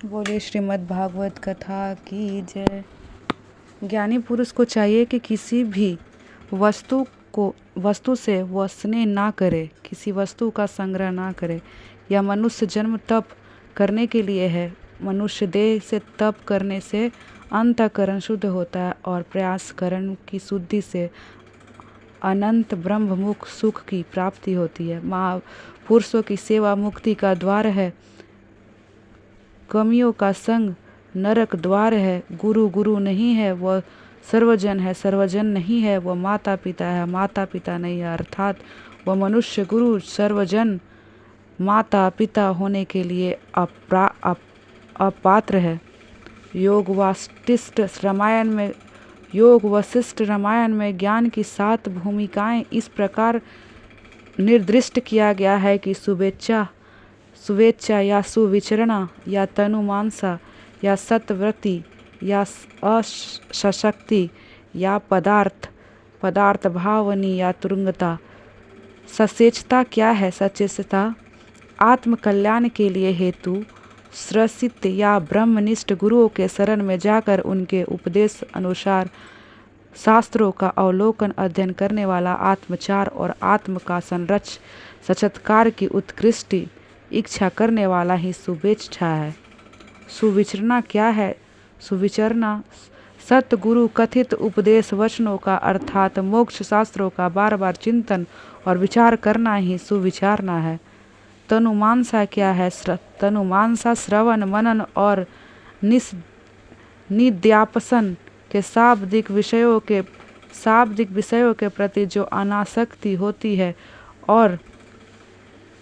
बोले श्रीमद् भागवत कथा की जय। ज्ञानी पुरुष को चाहिए कि किसी भी वस्तु से वह स्नेह ना करे, किसी वस्तु का संग्रह ना करे। यह मनुष्य जन्म तप करने के लिए है। मनुष्य देह से तप करने से अंतःकरण शुद्ध होता है और प्रयास करण की शुद्धि से अनंत ब्रह्ममुख सुख की प्राप्ति होती है। महापुरुषों की सेवा मुक्ति का द्वार है। कमियों का संग नरक द्वार है। गुरु गुरु नहीं है वह सर्वजन है, सर्वजन नहीं है वह माता पिता है, माता पिता नहीं है अर्थात वह मनुष्य गुरु सर्वजन माता पिता होने के लिए अपात्र है। योग वशिष्ठ रामायण में ज्ञान की 7 भूमिकाएं इस प्रकार निर्दिष्ट किया गया है कि शुभेच्छा या सुविचरणा या तनुमानसा या सतव्रति या असशक्ति या पदार्थ भावनी या तुरंगता। सचेतता क्या है? सचेतता आत्म कल्याण के लिए हेतु श्रसित या ब्रह्मनिष्ठ गुरुओं के शरण में जाकर उनके उपदेश अनुसार शास्त्रों का अवलोकन अध्ययन करने वाला आत्मचार और आत्म का साक्षात्कार की उत्कृष्ट इच्छा करने वाला ही शुभेच्छा है। सुविचरना क्या है? सुविचरना सतगुरु कथित उपदेश वचनों का अर्थात मोक्ष शास्त्रों का बार बार चिंतन और विचार करना ही सुविचारना है। तनुमानसा क्या है? तनुमानसा श्रवण मनन और निध्यासन के शाब्दिक विषयों के प्रति जो अनासक्ति होती है और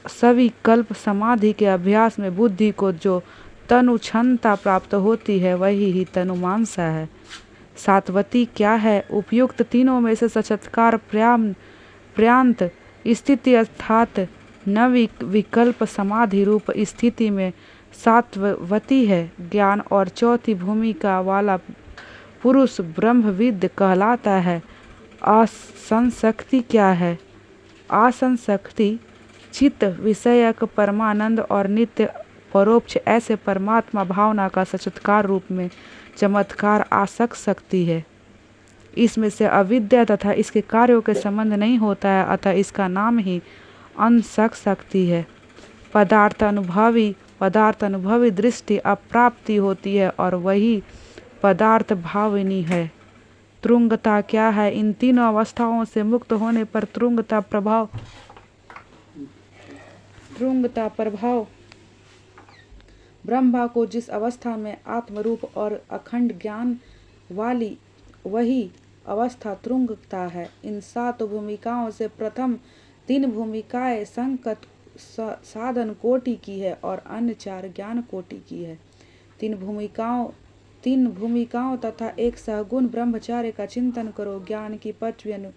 सभी कल्प समाधि के अभ्यास में बुद्धि को जो तनु क्षमता प्राप्त होती है वही ही तनुमानसा है। सात्वती क्या है? उपयुक्त तीनों में से साक्षात्कार पर्यंत स्थिति अर्थात विकल्प समाधि रूप स्थिति में सात्वती है। ज्ञान और चौथी भूमिका वाला पुरुष ब्रह्मविद कहलाता है। आसंशक्ति क्या है? आसंशक्ति चित्त विषयक परमानंद और नित्य परोक्ष ऐसे परमात्मा भावना का साक्षात्कार रूप में चमत्कार आसक्त शक्ति है। इसमें से अविद्या तथा इसके कार्यों के संबंध नहीं होता है, अतः इसका नाम ही अनसक शक्ति है। पदार्थ अनुभवी दृष्टि अप्राप्ति होती है और वही पदार्थ भाविनी है। तुरुंगता क्या है? इन तीनों अवस्थाओं से मुक्त होने पर तुरुंगता प्रभाव ब्रह्मा को जिस अवस्था में आत्मरूप और अखंड ज्ञान वाली वही अवस्था तुरुंगता है। इन 7 भूमिकाओं से प्रथम 3 भूमिकाएं संकट साधन कोटि की है और अन्य 4 ज्ञान कोटि की है। 3 भूमिकाओं तथा एक सहगुण ब्रह्मचार्य का चिंतन करो। ज्ञान की 5वीं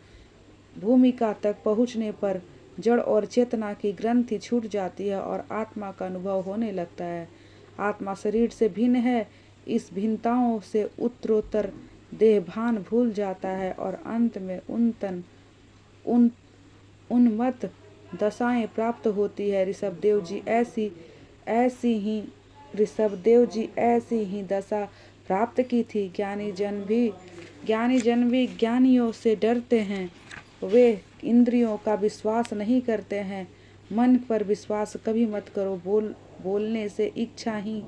भूमिका तक पहुँचने पर जड़ और चेतना की ग्रंथि छूट जाती है और आत्मा का अनुभव होने लगता है। आत्मा शरीर से भिन्न है। इस भिन्नताओं से उत्तरोत्तर देहभान भूल जाता है और अंत में उन्मत्त दशाएं प्राप्त होती है। ऋषभदेव जी ऐसी ही दशा प्राप्त की थी। ज्ञानी जन भी ज्ञानियों से डरते हैं। वे इंद्रियों का विश्वास नहीं करते हैं। मन पर विश्वास कभी मत करो। बोलने से इच्छा ही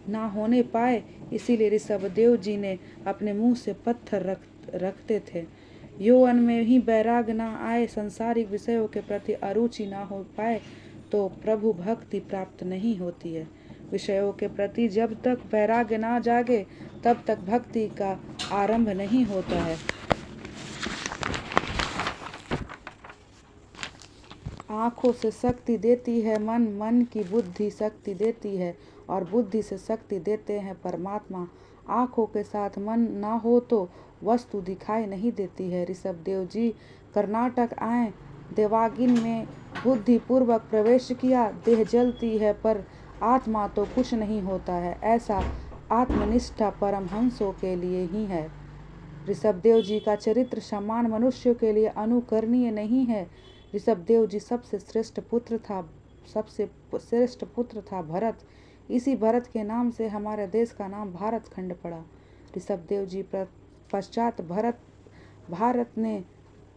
ना होने पाए, इसीलिए ऋषभदेव जी ने अपने मुंह से पत्थर रखते थे। यौवन में ही वैराग ना आए, संसारिक विषयों के प्रति अरुचि ना हो पाए तो प्रभु भक्ति प्राप्त नहीं होती है। विषयों के प्रति जब तक वैराग्य ना जागे तब तक भक्ति का आरंभ नहीं होता है। आँखों से शक्ति देती है मन की बुद्धि शक्ति देती है और बुद्धि से शक्ति देते हैं परमात्मा। आँखों के साथ मन ना हो तो वस्तु दिखाई नहीं देती है। ऋषभदेव जी कर्नाटक आए, देवागिन में बुद्धि पूर्वक प्रवेश किया। देह जलती है पर आत्मा तो कुछ नहीं होता है। ऐसा आत्मनिष्ठा परमहंसों के लिए ही है। ऋषभदेव जी का चरित्र समान मनुष्यों के लिए अनुकरणीय नहीं है। ऋषभदेव जी सबसे श्रेष्ठ पुत्र था भरत। इसी भरत के नाम से हमारे देश का नाम भारत खंड पड़ा। ऋषभदेव जी पश्चात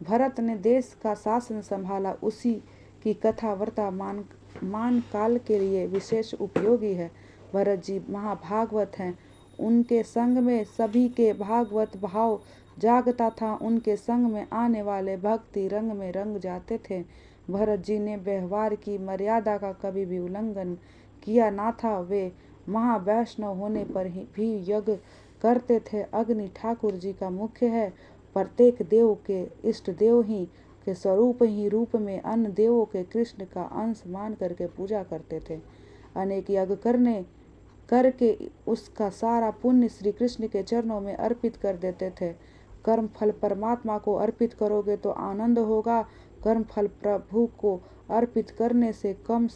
भरत ने देश का शासन संभाला। उसी की कथा वर्तमान काल के लिए विशेष उपयोगी है। भरत जी महाभागवत हैं। उनके संग में सभी के भागवत भाव जागता था। उनके संग में आने वाले भक्ति रंग में रंग जाते थे। भरत जी ने व्यवहार की मर्यादा का कभी भी उल्लंघन किया ना था। वे महावैष्णव होने पर भी यज्ञ करते थे। अग्नि ठाकुर जी का मुख्य है। प्रत्येक देव के इष्ट देव ही के स्वरूप ही रूप में अन्य देवों के कृष्ण का अंश मान करके पूजा करते थे। अनेक यज्ञ करके उसका सारा पुण्य श्री कृष्ण के चरणों में अर्पित कर देते थे। कर्म फल परमात्मा को अर्पित करोगे तो आनंद होगा। कर्म फल प्रभु को अर्पित करने से कम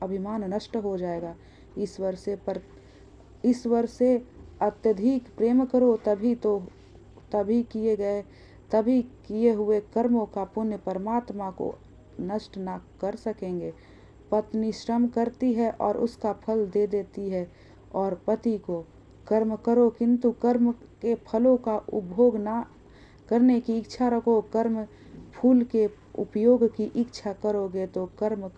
अभिमान नष्ट हो जाएगा। ईश्वर से अत्यधिक प्रेम करो, तभी किए हुए कर्मों का पुण्य परमात्मा को नष्ट ना कर सकेंगे। पत्नी श्रम करती है और उसका फल दे देती है और पति को कर्म करो, किंतु कर्म के फलों का उपभोग ना करने की इच्छा रखो। कर्म फूल के उपयोग की इच्छा करोगे तो कर्म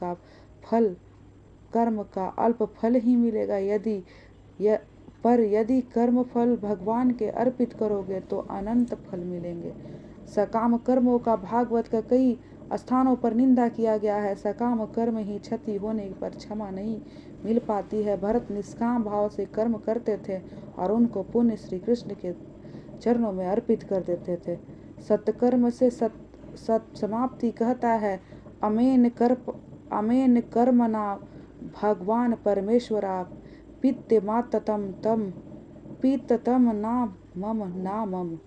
का अल्प फल ही मिलेगा। यदि कर्म फल भगवान के अर्पित करोगे तो अनंत फल मिलेंगे। सकाम कर्मों का भागवत का कई स्थानों पर निंदा किया गया है। सकाम कर्म ही क्षति होने पर क्षमा नहीं मिल पाती है। भरत निष्काम भाव से कर्म करते थे और उनको पुण्य श्री कृष्ण के चरणों में अर्पित कर देते थे। सत्कर्म से सत समाप्ति कहता है। अमेन कर्मणा भगवान परमेश्वरा पित्ततम नामम।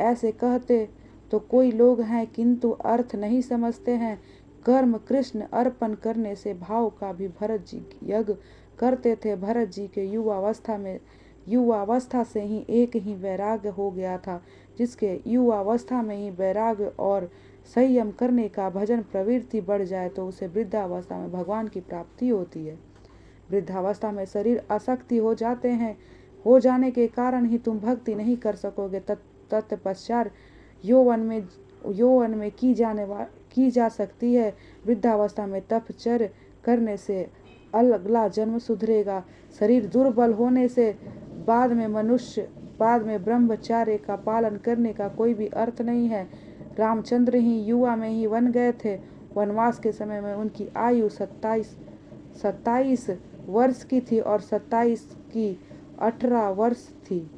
ऐसे कहते तो कोई लोग हैं, किंतु अर्थ नहीं समझते हैं। कर्म कृष्ण अर्पण करने से भाव का भी भरत जी यज्ञ करते थे। भरत जी के युवावस्था से ही एक ही वैराग्य हो गया था। जिसके युवावस्था में ही वैराग्य और संयम करने का भजन प्रवृत्ति बढ़ जाए तो उसे वृद्धावस्था में भगवान की प्राप्ति होती है। वृद्धावस्था में शरीर आसक्ति हो जाने के कारण ही तुम भक्ति नहीं कर सकोगे। तत्पश्चात यौवन में की जा सकती है। वृद्धावस्था में तपचर्या करने से अगला जन्म सुधरेगा। शरीर दुर्बल होने से बाद में ब्रह्मचर्य का पालन करने का कोई भी अर्थ नहीं है। रामचंद्र ही युवा में ही वन गए थे। वनवास के समय में उनकी आयु 27 वर्ष की थी और 27 की 18 वर्ष थी।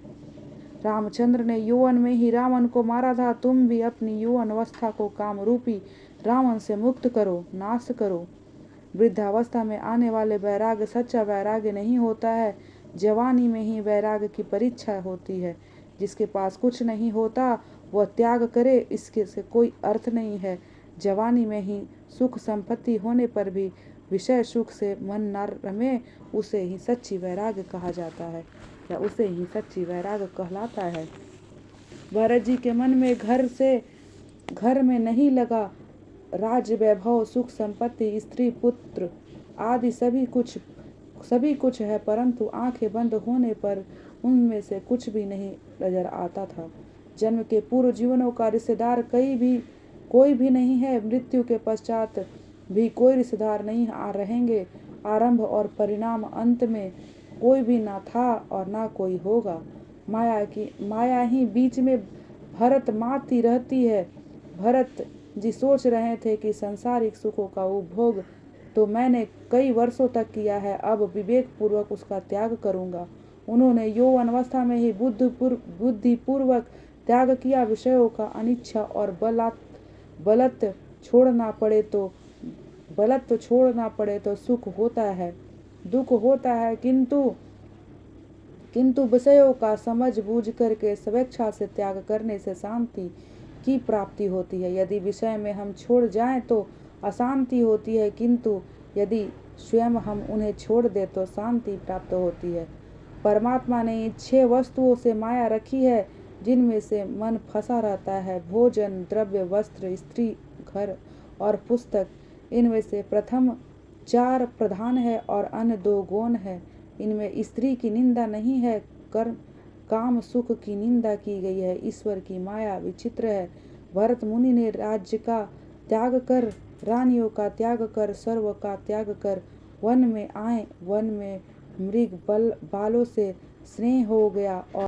रामचंद्र ने यौवन में ही रावण को मारा था। तुम भी अपनी यौवन अवस्था को काम रूपी रावण से मुक्त करो, नाश करो। वृद्धावस्था में आने वाले वैराग्य सच्चा वैराग्य नहीं होता है। जवानी में ही वैराग्य की परीक्षा होती है। जिसके पास कुछ नहीं होता वह त्याग करे, इसके से कोई अर्थ नहीं है। जवानी में ही सुख संपत्ति होने पर भी विषय सुख से मन न रमे, उसे ही सच्ची वैराग्य कहा जाता है या उसे ही सच्ची वैराग्य कहलाता है। भरत जी के मन में घर में नहीं लगा राज्य वैभव सुख संपत्ति स्त्री पुत्र आदि सभी कुछ है, परंतु आंखें बंद होने पर उनमें से कुछ भी नहीं नजर आता था। जन्म के पूर्व जीवनों का रिश्तेदार कोई भी नहीं है। मृत्यु के पश्चात भी कोई रिश्तेदार नहीं रहेंगे। आरंभ और परिणाम अंत में कोई भी ना था और ना कोई होगा। माया ही बीच में भरत माती रहती है। भरत जी सोच रहे थे कि सांसारिक सुखों का उपभोग तो मैंने कई वर्षों तक किया है, अब विवेक पूर्वक उसका त्याग करूंगा। उन्होंने यौवन अवस्था में ही बुद्धिपूर्वक त्याग किया। विषयों का अनिच्छा और बलत छोड़ना पड़े तो सुख होता है, दुख होता है, किंतु विषयों का समझ बूझ करके स्वेच्छा से त्याग करने से शांति की प्राप्ति होती है। यदि विषय में हम छोड़ जाएं तो अशांति होती है, किंतु यदि स्वयं हम उन्हें छोड़ दें तो शांति प्राप्त होती है। परमात्मा ने 6 वस्तुओं से माया रखी है जिनमें से मन फंसा रहता है। भोजन, द्रव्य, वस्त्र, स्त्री, घर और पुस्तक। इनमें से प्रथम 4 प्रधान है और अन्य 2 गौण है। इनमें स्त्री की निंदा नहीं है, कर्म काम सुख की निंदा की गई है। ईश्वर की माया विचित्र है। भरत मुनि ने राज्य का त्याग कर, रानियों का त्याग कर, सर्व का त्याग कर वन में आए। वन में मृग बालों से स्नेह हो गया और